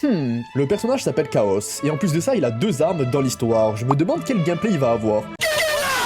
Le personnage s'appelle Chaos, et en plus de ça, il a 2 armes dans l'histoire. Je me demande quel gameplay il va avoir.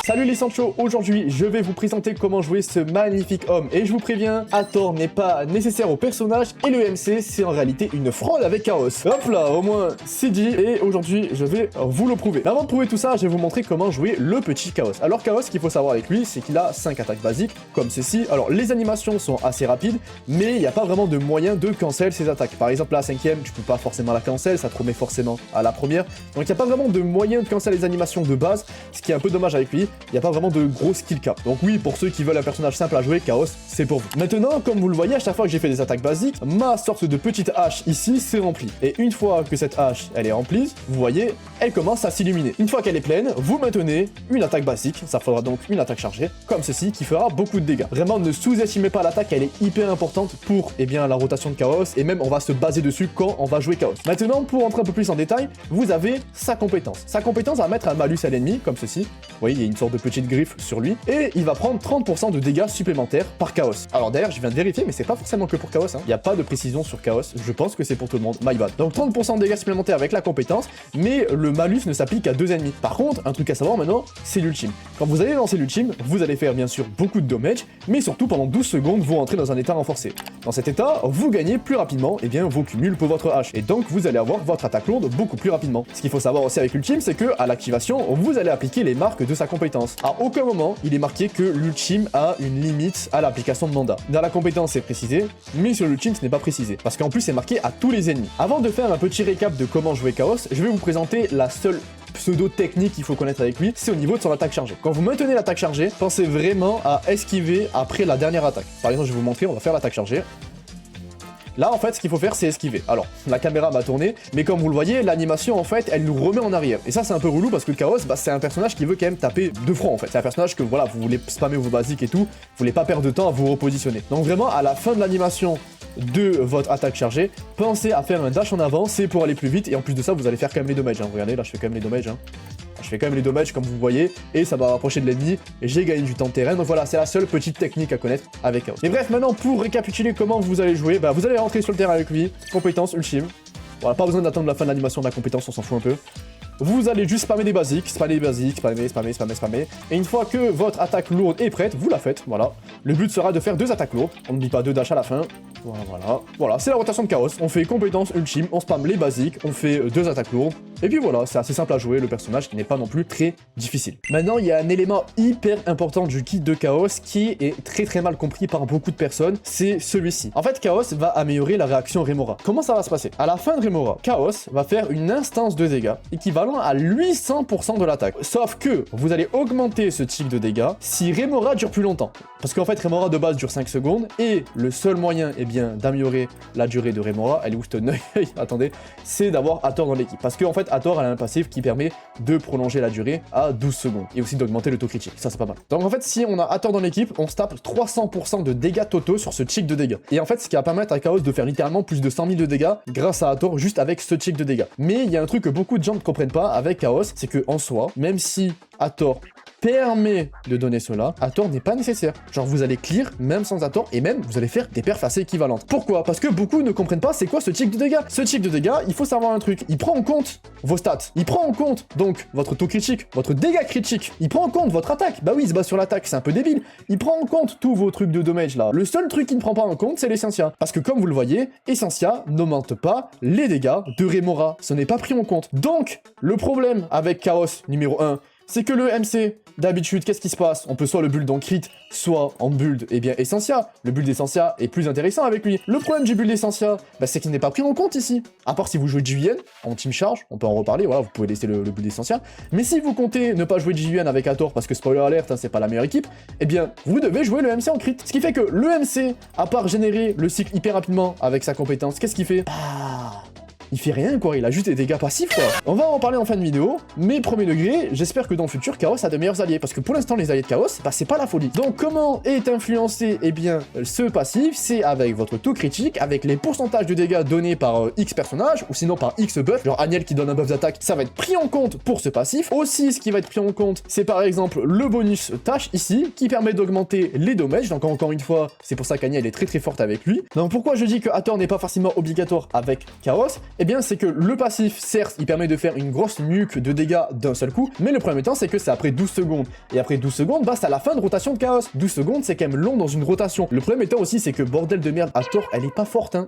Salut les Sancho, aujourd'hui je vais vous présenter comment jouer ce magnifique homme et je vous préviens, Hathor n'est pas nécessaire au personnage et le MC c'est en réalité une fraude avec Chaos. Hop là, au moins c'est dit et aujourd'hui je vais vous le prouver. Mais avant de prouver tout ça, je vais vous montrer comment jouer le petit Chaos. Alors Chaos, ce qu'il faut savoir avec lui, c'est qu'il a 5 attaques basiques comme ceci. Alors les animations sont assez rapides, mais il n'y a pas vraiment de moyen de cancel ses attaques. Par exemple la 5ème, tu peux pas forcément la cancel, ça te remet forcément à la première. Donc il n'y a pas vraiment de moyen de cancel les animations de base, ce qui est un peu dommage avec lui. Il n'y a pas vraiment de gros skill cap. Donc oui, pour ceux qui veulent un personnage simple à jouer, Chaos, c'est pour vous. Maintenant, comme vous le voyez, à chaque fois que j'ai fait des attaques basiques, ma sorte de petite hache ici s'est remplie. Et une fois que cette hache, elle est remplie, vous voyez, elle commence à s'illuminer. Une fois qu'elle est pleine, vous maintenez une attaque basique, ça fera donc une attaque chargée, comme ceci, qui fera beaucoup de dégâts. Vraiment, ne sous-estimez pas l'attaque, elle est hyper importante pour, la rotation de Chaos, et même on va se baser dessus quand on va jouer Chaos. Maintenant, pour entrer un peu plus en détail, vous avez sa compétence. Sa compétence va mettre un malus à l'ennemi, comme ceci. Vous voyez, il y a une sorte de petite griffe sur lui, et il va prendre 30% de dégâts supplémentaires par Chaos. Alors d'ailleurs, je viens de vérifier, mais c'est pas forcément que pour Chaos, hein. Il n'y a pas de précision sur Chaos, je pense que c'est pour tout le monde, my bad. Donc 30% de dégâts supplémentaires avec la compétence, mais le malus ne s'applique qu'à 2 ennemis. Par contre, un truc à savoir maintenant, c'est l'ultime. Quand vous allez lancer l'ultime, vous allez faire bien sûr beaucoup de damage, mais surtout pendant 12 secondes, vous rentrez dans un état renforcé. Dans cet état, vous gagnez plus rapidement, vos cumuls pour votre hache, et donc vous allez avoir votre attaque lourde beaucoup plus rapidement. Ce qu'il faut savoir aussi avec l'ultime, c'est que à l'activation, vous allez appliquer les marques de sa compétence. À aucun moment, il est marqué que l'ultime a une limite à l'application de mandat. Dans la compétence, c'est précisé, mais sur l'ultime, ce n'est pas précisé, parce qu'en plus, c'est marqué à tous les ennemis. Avant de faire un petit récap de comment jouer Chaos, je vais vous présenter la seule pseudo-technique qu'il faut connaître avec lui, c'est au niveau de son attaque chargée. Quand vous maintenez l'attaque chargée, pensez vraiment à esquiver après la dernière attaque. Par exemple, je vais vous montrer, on va faire l'attaque chargée. Là, en fait, ce qu'il faut faire, c'est esquiver. Alors, la caméra m'a tourné, mais comme vous le voyez, l'animation, en fait, elle nous remet en arrière. Et ça, c'est un peu relou parce que Chaos, c'est un personnage qui veut quand même taper de front, en fait. C'est un personnage que, voilà, vous voulez spammer vos basiques et tout, vous voulez pas perdre de temps à vous repositionner. Donc vraiment, à la fin de l'animation de votre attaque chargée, pensez à faire un dash en avant, c'est pour aller plus vite, et en plus de ça, vous allez faire quand même les dommages, hein. Regardez, là, je fais quand même les dommages, hein. Je fais quand même les dommages comme vous voyez, et ça va rapprocher de l'ennemi, et j'ai gagné du temps de terrain, donc voilà, c'est la seule petite technique à connaître avec Chaos. Et bref, maintenant, pour récapituler comment vous allez jouer, vous allez rentrer sur le terrain avec lui, compétence ultime. Voilà, pas besoin d'attendre la fin de l'animation de la compétence, on s'en fout un peu. Vous allez juste spammer des basiques, spammer, et une fois que votre attaque lourde est prête, vous la faites, voilà. Le but sera de faire 2 attaques lourdes, on n'oublie pas 2 dash à la fin, voilà, c'est la rotation de Chaos, on fait compétence ultime, on spamme les basiques, on fait 2 attaques lourdes, et puis voilà, c'est assez simple à jouer, le personnage qui n'est pas non plus très difficile. Maintenant, il y a un élément hyper important du kit de Chaos qui est très mal compris par beaucoup de personnes, c'est celui-ci. En fait, Chaos va améliorer la réaction Remora. Comment ça va se passer? À la fin de Remora, Chaos va faire une instance de dégâts équivalent à 800% de l'attaque. Sauf que vous allez augmenter ce type de dégâts si Remora dure plus longtemps. Parce qu'en fait, Remora de base dure 5 secondes, et le seul moyen, d'améliorer la durée de Remora, elle est où cette œil? Attendez, c'est d'avoir Hathor dans l'équipe. Parce qu'en fait, Hathor, elle a un passif qui permet de prolonger la durée à 12 secondes. Et aussi d'augmenter le taux critique. Ça, c'est pas mal. Donc en fait, si on a Hathor dans l'équipe, on se tape 300% de dégâts totaux sur ce tick de dégâts. Et en fait, ce qui va permettre à Chaos de faire littéralement plus de 100 000 de dégâts grâce à Hathor juste avec ce tick de dégâts. Mais il y a un truc que beaucoup de gens ne comprennent pas avec Chaos, c'est que en soi, même si Hathor permet de donner cela, Hathor n'est pas nécessaire. Genre vous allez clear même sans Hathor, et même vous allez faire des perfs assez équivalentes. Pourquoi? Parce que beaucoup ne comprennent pas c'est quoi ce tick de dégâts. Ce tick de dégâts, il faut savoir un truc, il prend en compte vos stats, il prend en compte donc votre taux critique, votre dégât critique, il prend en compte votre attaque, bah oui il se base sur l'attaque, c'est un peu débile, il prend en compte tous vos trucs de damage là. Le seul truc qu'il ne prend pas en compte c'est l'Essentia, parce que comme vous le voyez, Essentia n'augmente pas les dégâts de Remora, ce n'est pas pris en compte. Donc le problème avec Chaos numéro 1, c'est que le MC, d'habitude, qu'est-ce qui se passe? On peut soit le build en crit, soit en build, Essentia. Le build Essentia est plus intéressant avec lui. Le problème du build Essentia, c'est qu'il n'est pas pris en compte ici. À part si vous jouez JUN en team charge, on peut en reparler, voilà, vous pouvez laisser le build Essentia. Mais si vous comptez ne pas jouer JUN avec Hathor, parce que spoiler alert, hein, c'est pas la meilleure équipe, vous devez jouer le MC en crit. Ce qui fait que le MC, à part générer le cycle hyper rapidement avec sa compétence, qu'est-ce qu'il fait? Il fait rien quoi, il a juste des dégâts passifs quoi. On va en parler en fin de vidéo, mais premier degré, j'espère que dans le futur, Chaos a de meilleurs alliés, parce que pour l'instant les alliés de Chaos, c'est pas la folie. Donc comment est influencé, ce passif, c'est avec votre taux critique, avec les pourcentages de dégâts donnés par X personnage, ou sinon par X buff, genre Aniel qui donne un buff d'attaque, ça va être pris en compte pour ce passif. Aussi, ce qui va être pris en compte, c'est par exemple le bonus tâche ici, qui permet d'augmenter les dommages, donc encore une fois, c'est pour ça qu'Aniel est très forte avec lui. Donc pourquoi je dis que Hathor n'est pas forcément obligatoire avec Chaos? Eh bien, c'est que le passif, certes, il permet de faire une grosse nuque de dégâts d'un seul coup, mais le problème étant, c'est que c'est après 12 secondes. Et après 12 secondes, bah, c'est à la fin de rotation de chaos. 12 secondes, c'est quand même long dans une rotation. Le problème étant aussi, c'est que bordel de merde, Hathor, elle est pas forte, hein.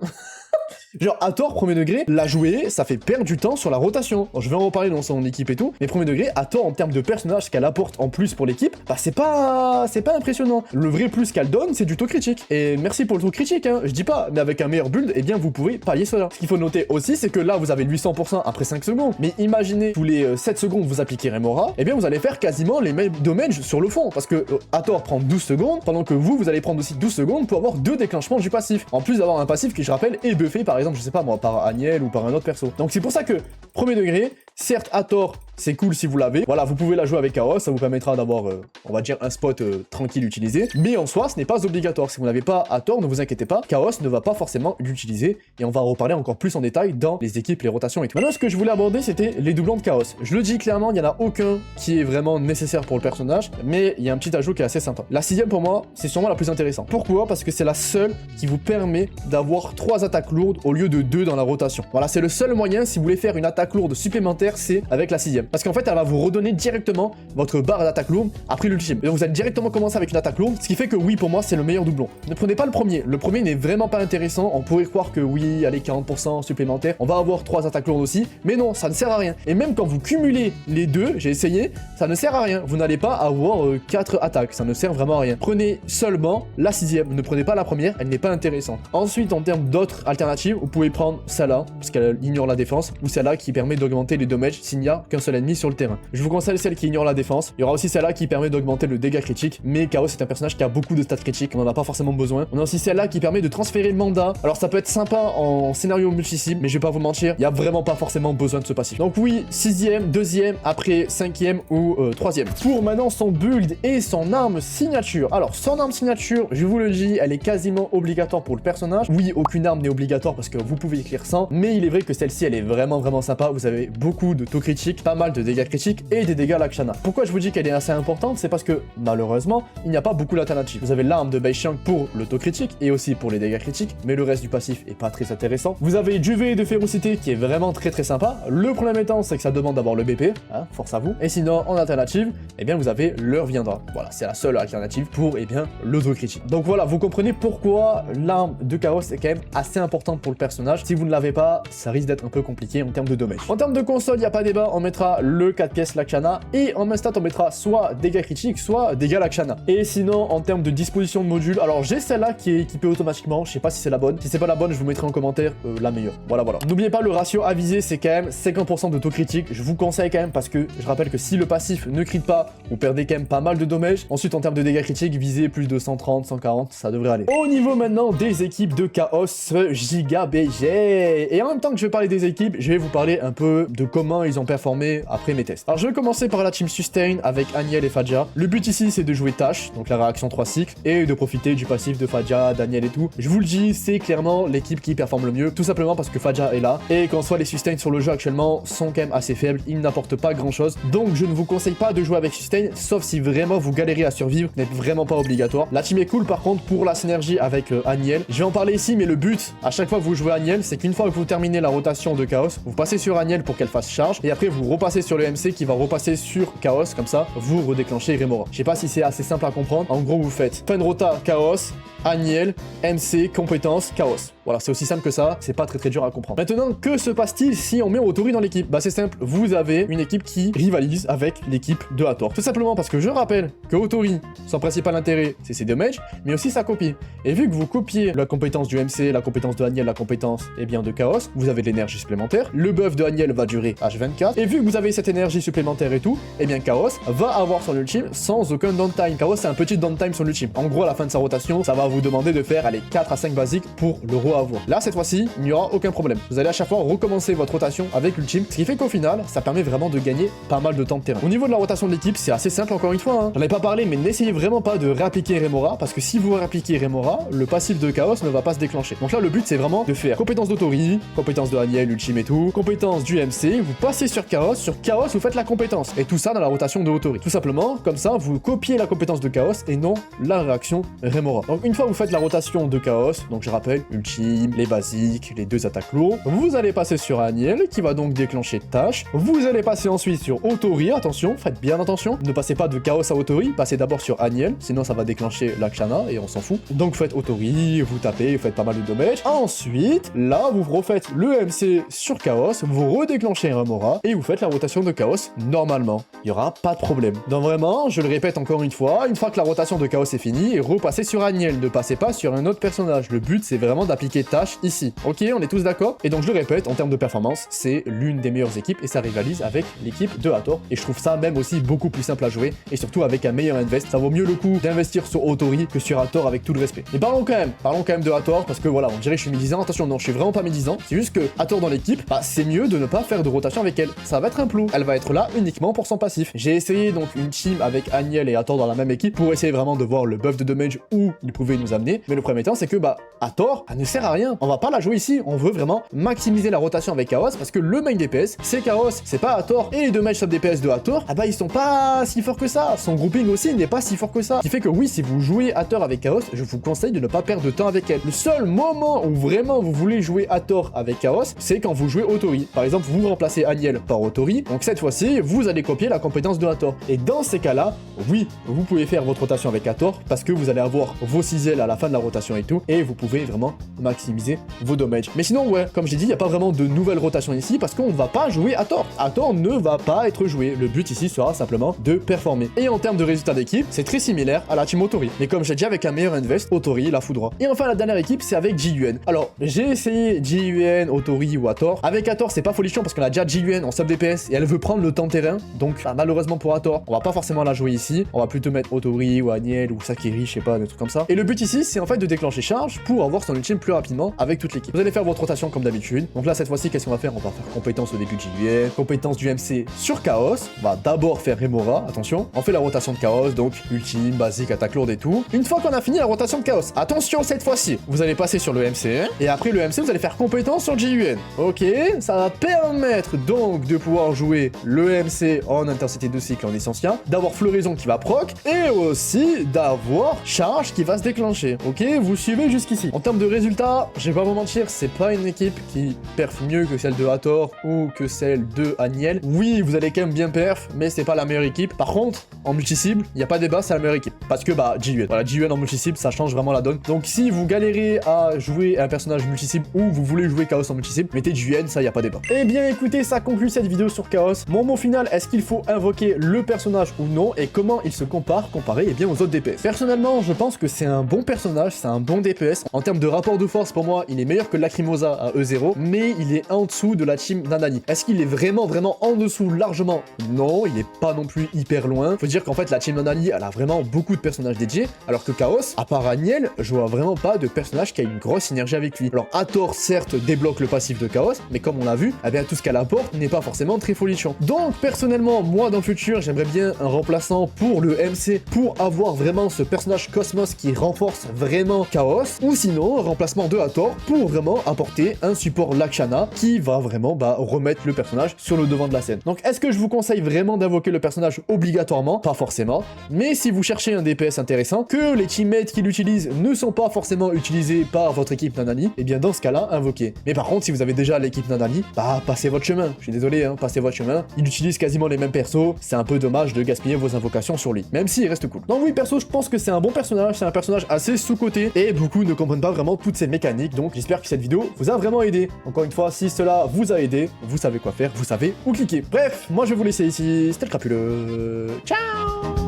Genre, Hathor, premier degré, la jouer, ça fait perdre du temps sur la rotation. Alors, je vais en reparler dans son équipe et tout, mais premier degré, Hathor, en termes de personnage, ce qu'elle apporte en plus pour l'équipe, bah, c'est pas impressionnant. Le vrai plus qu'elle donne, c'est du taux critique. Et merci pour le taux critique, hein, je dis pas, mais avec un meilleur build, eh bien, vous pouvez pallier cela. Ce qu'il faut noter aussi, c'est que là, vous avez 800% après 5 secondes, mais imaginez, tous les 7 secondes, vous appliquez Remora, eh bien, vous allez faire quasiment les mêmes damages sur le fond, parce que Hathor prend 12 secondes, pendant que vous allez prendre aussi 12 secondes pour avoir 2 déclenchements du passif. En plus d'avoir un passif qui, je rappelle, est buffé, par exemple, je sais pas moi, par Aniel ou par un autre perso. Donc c'est pour ça que, premier degré, certes Hathor, c'est cool si vous l'avez. Voilà, vous pouvez la jouer avec Chaos, ça vous permettra d'avoir, on va dire, un spot tranquille utilisé. Mais en soi, ce n'est pas obligatoire. Si vous n'avez pas Hathor, ne vous inquiétez pas, Chaos ne va pas forcément l'utiliser. Et on va en reparler encore plus en détail dans les équipes, les rotations et tout. Maintenant, ce que je voulais aborder, c'était les doublons de Chaos. Je le dis clairement, il n'y en a aucun qui est vraiment nécessaire pour le personnage, mais il y a un petit ajout qui est assez sympa. La 6ème, pour moi, c'est sûrement la plus intéressante. Pourquoi? Parce que c'est la seule qui vous permet d'avoir 3 attaques lourdes au lieu de 2 dans la rotation. Voilà, c'est le seul moyen, si vous voulez faire une attaque lourde supplémentaire, c'est avec la 6ème. Parce qu'en fait, elle va vous redonner directement votre barre d'attaque lourde après l'ultime. Donc vous allez directement commencer avec une attaque lourde, ce qui fait que oui, pour moi, c'est le meilleur doublon. Ne prenez pas le premier. Le premier n'est vraiment pas intéressant. On pourrait croire que oui, allez, 40% supplémentaire, on va avoir 3 attaques lourdes aussi. Mais non, ça ne sert à rien. Et même quand vous cumulez les deux, j'ai essayé, ça ne sert à rien. Vous n'allez pas avoir 4 attaques. Ça ne sert vraiment à rien. Prenez seulement la 6ème. Ne prenez pas la première, elle n'est pas intéressante. Ensuite, en termes d'autres alternatives, vous pouvez prendre celle-là, parce qu'elle ignore la défense, ou celle-là qui permet d'augmenter les dommages s'il n'y a qu'un seul ennemi sur le terrain. Je vous conseille celle qui ignore la défense. Il y aura aussi celle-là qui permet d'augmenter le dégât critique, mais Chaos est un personnage qui a beaucoup de stats critiques, on n'en a pas forcément besoin. On a aussi celle-là qui permet de transférer mandat. Alors ça peut être sympa en scénario multi-cible, mais je vais pas vous mentir, il y a vraiment pas forcément besoin de ce passif. Donc oui, 6ème, 2ème, après 5ème ou 3ème. Pour maintenant son build et son arme signature. Alors son arme signature, je vous le dis, elle est quasiment obligatoire pour le personnage. Oui, aucune arme n'est obligatoire parce que vous pouvez écrire sans, mais il est vrai que celle-ci, elle est vraiment sympa. Vous avez beaucoup de taux critiques, pas mal de dégâts critiques et des dégâts Lakshana. Pourquoi je vous dis qu'elle est assez importante? C'est parce que malheureusement, il n'y a pas beaucoup d'alternatives. Vous avez l'arme de Beishang pour le taux critique et aussi pour les dégâts critiques, mais le reste du passif est pas très intéressant. Vous avez du V de férocité qui est vraiment très sympa. Le problème étant, c'est que ça demande d'avoir le BP, hein, force à vous. Et sinon, en alternative, eh bien vous avez l'heure viendra. Voilà, c'est la seule alternative pour, eh bien, l'auto critique. Donc voilà, vous comprenez pourquoi l'arme de Chaos est quand même assez importante pour le personnage. Si vous ne l'avez pas, ça risque d'être un peu compliqué en termes de dommage. En termes de console, il n'y a pas débat, on mettra le 4 pièces Lakshana et en main stat, on mettra soit dégâts critiques, soit dégâts Lakshana. Et sinon, en termes de disposition de module, alors j'ai celle-là qui est équipée automatiquement, je sais pas si c'est la bonne. Si c'est pas la bonne, je vous mettrai en commentaire la meilleure. Voilà. N'oubliez pas, le ratio à viser, c'est quand même 50% de taux critique. Je vous conseille quand même parce que je rappelle que si le passif ne crit pas, vous perdez quand même pas mal de dommages. Ensuite, en termes de dégâts critiques, visez plus de 130, 140, ça devrait aller. Au niveau maintenant des équipes de Chaos Giga BG. Et en même temps que je vais parler des équipes, je vais vous parler un peu de comment ils ont performé après mes tests. Alors je vais commencer par la team Sustain avec Aniel et Fadja. Le but ici, c'est de jouer Tash, donc la réaction 3 cycles, et de profiter du passif de Fadja, d'Aniel et tout. Je vous le dis, c'est clairement l'équipe qui performe le mieux, tout simplement parce que Fadja est là, et qu'en soit les Sustain sur le jeu actuellement sont quand même assez faibles, ils n'apportent pas grand chose, donc je ne vous conseille pas de jouer avec Sustain, sauf si vraiment vous galérez à survivre, n'est vraiment pas obligatoire. La team est cool par contre pour la synergie avec Aniel. Je vais en parler ici, mais le but, à chaque fois que vous jouez Aniel, c'est qu'une fois que vous terminez la rotation de Chaos, vous passez sur Aniel pour qu'elle fasse charge, et après vous repassez sur le MC qui va repasser sur Chaos, comme ça, vous redéclenchez Remora. Je sais pas si c'est assez simple à comprendre, en gros vous faites fin de rota Chaos, Aniel, MC, compétence, Chaos. Voilà, c'est aussi simple que ça, c'est pas très dur à comprendre. Maintenant, que se passe-t-il si on met Otori dans l'équipe? Bah c'est simple, vous avez une équipe qui rivalise avec l'équipe de Hathor. Tout simplement parce que je rappelle que Otori, son principal intérêt, c'est ses damages, mais aussi sa copie. Et vu que vous copiez la compétence du MC, la compétence de Aniel, la compétence, eh bien, de Chaos, vous avez de l'énergie supplémentaire, le buff de Aniel va durer H24, et vu que vous avez cette énergie supplémentaire et tout, eh bien Chaos va avoir son ultime sans aucun downtime. Chaos, c'est un petit downtime sur l'ultime. En gros, à la fin de sa rotation, ça va vous demander de faire, allez, 4 à 5 basiques pour le reavoir. Là, cette fois-ci, il n'y aura aucun problème. Vous allez à chaque fois recommencer votre rotation avec l'ultime, ce qui fait qu'au final, ça permet vraiment de gagner pas mal de temps de terrain. Au niveau de la rotation de l'équipe, c'est assez simple encore une fois, hein. J'en ai pas parlé, mais n'essayez vraiment pas de réappliquer Remora, parce que si vous réappliquez Remora, le passif de Chaos ne va pas se déclencher. Donc là, le but, c'est vraiment de faire compétence d'Otori, compétence de Aniel, ultime et tout, compétence du MC, vous passez sur Chaos, sur Chaos, vous faites la compétence. Et tout ça dans la rotation de Otori. Tout simplement, comme ça, vous copiez la compétence de Chaos et non la réaction Remora. Donc une fois que vous faites la rotation de Chaos, donc je rappelle, ultime, les basiques, les 2 attaques lourdes, vous allez passer sur Aniel qui va donc déclencher tâche. Vous allez passer ensuite sur Otori, attention, faites bien attention. Ne passez pas de Chaos à Otori, passez d'abord sur Aniel, sinon ça va déclencher l'Akshana et on s'en fout. Donc vous faites Otori, vous tapez, vous faites pas mal de dommages. Ensuite, là, vous refaites le MC sur Chaos, vous redéclenchez Remora et vous faites la rotation de Chaos normalement. Il y aura pas de problème. Donc vraiment, je le répète encore une fois que la rotation de Chaos est finie, repassez sur Aniel, ne passez pas sur un autre personnage. Le but, c'est vraiment d'appliquer tâche ici. Ok, on est tous d'accord? Et donc je le répète, en termes de performance, c'est l'une des meilleures équipes et ça rivalise avec l'équipe de Hathor. Et je trouve ça même aussi beaucoup plus simple à jouer et surtout avec un meilleur invest. Ça vaut mieux le coup d'investir sur Otori que sur Hathor avec tout le respect. Mais parlons quand même de Hathor parce que voilà, on dirait que je suis médisant. Attention, non, je suis vraiment pas médisant. C'est juste que Hathor dans l'équipe, bah, c'est mieux de ne pas faire de rotation avec elle. Ça va être un plou. Elle va être là uniquement pour son passif. J'ai essayé donc une team avec Aniel et Hathor dans la même équipe pour essayer vraiment de voir le buff de damage où il pouvait nous amener. Mais le premier temps, c'est que bah Hathor, elle ne sert à rien. On va pas la jouer ici. On veut vraiment maximiser la rotation avec Chaos parce que le main DPS, c'est Chaos, c'est pas Hathor. Et les 2 matchs sub DPS de Hathor, ah bah ils sont pas si forts que ça. Son grouping aussi n'est pas si fort que ça. Ce qui fait que oui, si vous jouez Hathor avec Chaos, je vous conseille de ne pas perdre de temps avec elle. Le seul moment où vraiment vous voulez jouer Hathor avec Chaos, c'est quand vous jouez Otori. Par exemple, vous remplacez Aniel par Otori. Donc cette fois-ci, vous allez copier la compétence de Hathor. Et dans ces cas-là, oui, vous pouvez faire votre rotation avec Hathor parce que vous allez avoir vos 6 ailes à la fin de la rotation et tout, et vous pouvez vraiment maximiser vos dommages. Mais sinon, ouais, comme j'ai dit, il n'y a pas vraiment de nouvelle rotation ici parce qu'on ne va pas jouer Hathor. Hathor ne va pas être joué. Le but ici sera simplement de performer. Et en termes de résultats d'équipe, c'est très similaire à la team Otori. Mais comme j'ai dit, avec un meilleur invest, Otori la foudroie. Et enfin, la dernière équipe, c'est avec JUN. Alors, j'ai essayé JUN, Otori ou Hathor. Avec Hathor, c'est pas folichon parce qu'on a déjà JUN en sub DPS et elle veut prendre le temps de terrain. Donc, bah, malheureusement pour Hathor, on va pas forcément la jouer ici. On va plutôt mettre Otori ou Aniel ou Sakiri, je sais pas, des trucs comme ça. Et le but ici, c'est en fait de déclencher charge pour avoir son ultime plus rapidement avec toute l'équipe. Vous allez faire votre rotation comme d'habitude. Donc là, cette fois-ci, qu'est-ce qu'on va faire? On va faire compétence au début de JUN, compétence du MC sur Chaos. On va d'abord faire Remora, attention. On fait la rotation de Chaos, donc ultime, basique, attaque lourde et tout. Une fois qu'on a fini la rotation de Chaos, attention cette fois-ci, vous allez passer sur le MC, et après le MC, vous allez faire compétence sur JUN. Ok, ça va permettre donc de pouvoir jouer le MC en intensité de cycle en essentien, d'avoir floraison qui va proc, et aussi d'avoir charge qui va se déclencher. Ok, vous suivez jusqu'ici. En termes de résultats, je vais pas vous mentir, c'est pas une équipe qui perf mieux que celle de Hathor ou que celle de Aniel. Oui, vous allez quand même bien perf, mais c'est pas la meilleure équipe. Par contre, en multi-cible, il n'y a pas débat, c'est la meilleure équipe. Parce que bah, JUN. Voilà, JUN en multi-cible, ça change vraiment la donne. Donc si vous galérez à jouer un personnage multi-cible ou vous voulez jouer Chaos en multi-cible, mettez JUN, ça y a pas débat. Eh bien écoutez, ça conclut cette vidéo sur Chaos. Mon mot final, est-ce qu'il faut invoquer le personnage ou non et comment il se compare comparé bien aux autres DPS? Personnellement, je pense que c'est un bon personnage, c'est un bon DPS. En termes de rapport de force, pour moi, il est meilleur que Lacrimosa à E0, mais il est en dessous de la team Nanani. Est-ce qu'il est vraiment en dessous largement? Non, il est pas non plus hyper loin. Faut dire qu'en fait, la team Nanani, elle a vraiment beaucoup de personnages dédiés, alors que Chaos, à part Aniel, je vois vraiment pas de personnage qui a une grosse synergie avec lui. Alors, Hathor, certes, débloque le passif de Chaos, mais comme on l'a vu, eh bien, tout ce qu'elle apporte n'est pas forcément très folichon. Donc, personnellement, moi, dans le futur, j'aimerais bien un remplaçant pour le MC, pour avoir vraiment ce personnage Cosmos qui renforce vraiment Chaos, ou sinon, un remplacement de Hathor pour vraiment apporter un support Lakshana qui va vraiment remettre le personnage sur le devant de la scène. Donc, est-ce que je vous conseille vraiment d'invoquer le personnage obligatoirement? Pas forcément. Mais si vous cherchez un DPS intéressant, que les teammates qui l'utilisent ne sont pas forcément utilisés par votre équipe Nanani, et bien dans ce cas-là, invoquez. Mais par contre, si vous avez déjà l'équipe Nanani, passez votre chemin. Je suis désolé, hein, passez votre chemin. Il utilise quasiment les mêmes persos, c'est un peu dommage de gaspiller vos invocations sur lui, même s'il reste cool. Donc oui, perso, je pense que c'est un bon personnage, c'est un personnage assez sous-coté, et beaucoup ne comprennent pas vraiment toutes ces mécaniques, donc j'espère que cette vidéo vous a vraiment aidé. Encore une fois, si cela vous a aidé, vous savez quoi faire, vous savez où cliquer. Bref, moi je vais vous laisser ici, c'était le crapuleux. Ciao!